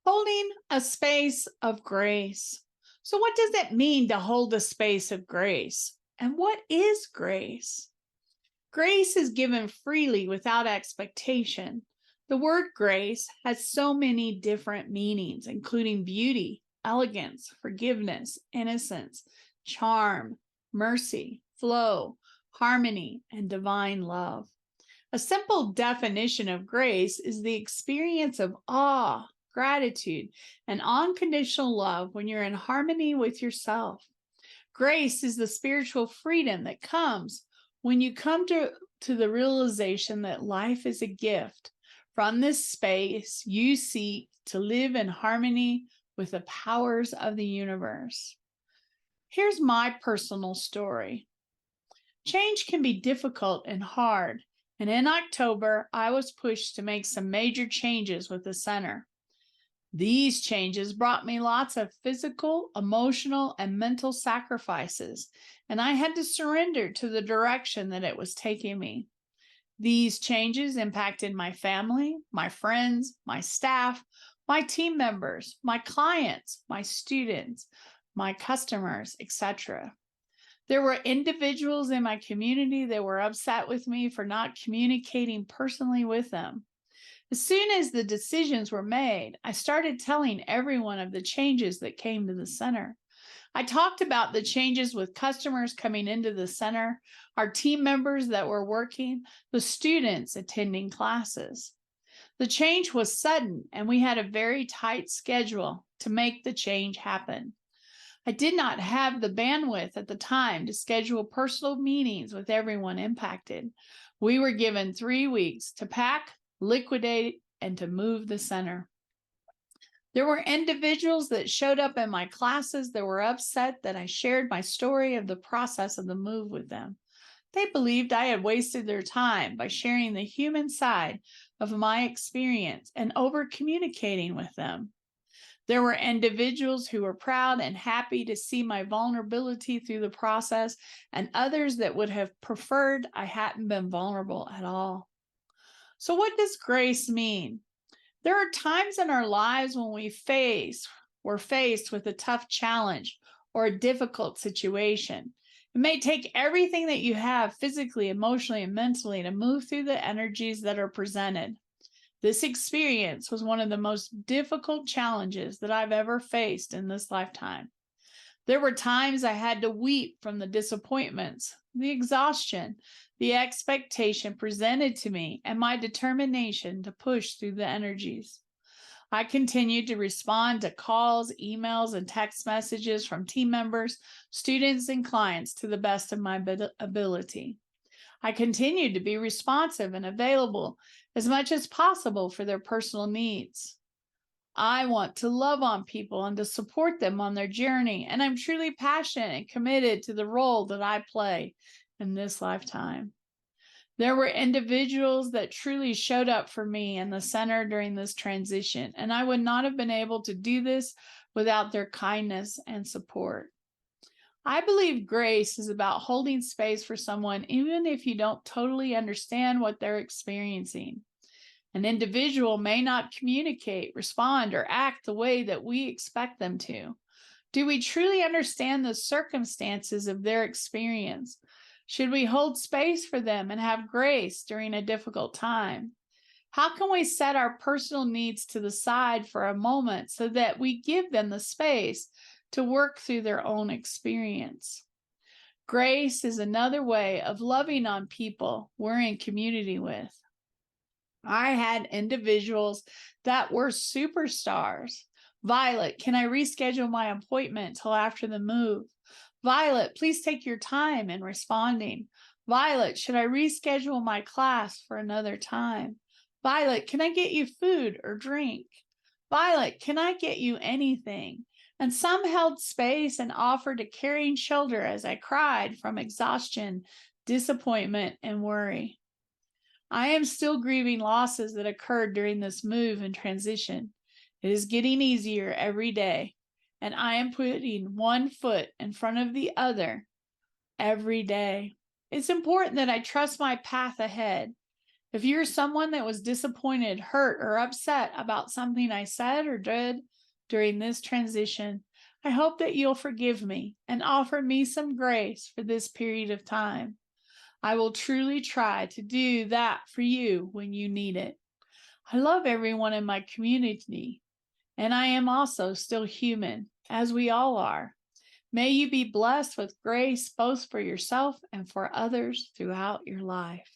Holding a space of grace. So, what does it mean to hold a space of grace? And what is grace? Grace is given freely without expectation. The word grace has so many different meanings, including beauty, elegance, forgiveness, innocence, charm, mercy, flow, harmony, and divine love. A simple definition of grace is the experience of awe, gratitude, and unconditional love when you're in harmony with yourself. Grace is the spiritual freedom that comes when you come to the realization that life is a gift. From this space, you seek to live in harmony with the powers of the universe. Here's my personal story. Change can be difficult and hard, and in October, I was pushed to make some major changes with the center. These changes brought me lots of physical, emotional, and mental sacrifices, and I had to surrender to the direction that it was taking me. These changes impacted my family, my friends, my staff, my team members, my clients, my students, my customers, etc. There were individuals in my community that were upset with me for not communicating personally with them. As soon as the decisions were made, I started telling everyone of the changes that came to the center. I talked about the changes with customers coming into the center, our team members that were working, the students attending classes. The change was sudden, and we had a very tight schedule to make the change happen. I did not have the bandwidth at the time to schedule personal meetings with everyone impacted. We were given 3 weeks to pack, liquidate, and to move the center. There were individuals that showed up in my classes that were upset that I shared my story of the process of the move with them. They believed I had wasted their time by sharing the human side of my experience and over communicating with them. There were individuals who were proud and happy to see my vulnerability through the process, and others that would have preferred I hadn't been vulnerable at all. So, what does grace mean? There are times in our lives when we're faced with a tough challenge or a difficult situation. It may take everything that you have physically, emotionally, and mentally to move through the energies that are presented. This experience was one of the most difficult challenges that I've ever faced in this lifetime. There were times I had to weep from the disappointments, the exhaustion, the expectation presented to me, and my determination to push through the energies. I continued to respond to calls, emails, and text messages from team members, students, and clients to the best of my ability. I continued to be responsive and available as much as possible for their personal needs. I want to love on people and to support them on their journey, and I'm truly passionate and committed to the role that I play in this lifetime. There were individuals that truly showed up for me in the center during this transition, and I would not have been able to do this without their kindness and support. I believe grace is about holding space for someone even if you don't totally understand what they're experiencing. An individual may not communicate, respond, or act the way that we expect them to. Do we truly understand the circumstances of their experience? Should we hold space for them and have grace during a difficult time? How can we set our personal needs to the side for a moment so that we give them the space to work through their own experience? Grace is another way of loving on people we're in community with. I had individuals that were superstars. Violet, can I reschedule my appointment till after the move? Violet, please take your time in responding. Violet, should I reschedule my class for another time? Violet, can I get you food or drink? Violet, can I get you anything? And some held space and offered a caring shoulder as I cried from exhaustion, disappointment, and worry. I am still grieving losses that occurred during this move and transition. It is getting easier every day, and I am putting one foot in front of the other every day. It's important that I trust my path ahead. If you're someone that was disappointed, hurt, or upset about something I said or did during this transition, I hope that you'll forgive me and offer me some grace for this period of time. I will truly try to do that for you when you need it. I love everyone in my community, and I am also still human, as we all are. May you be blessed with grace both for yourself and for others throughout your life.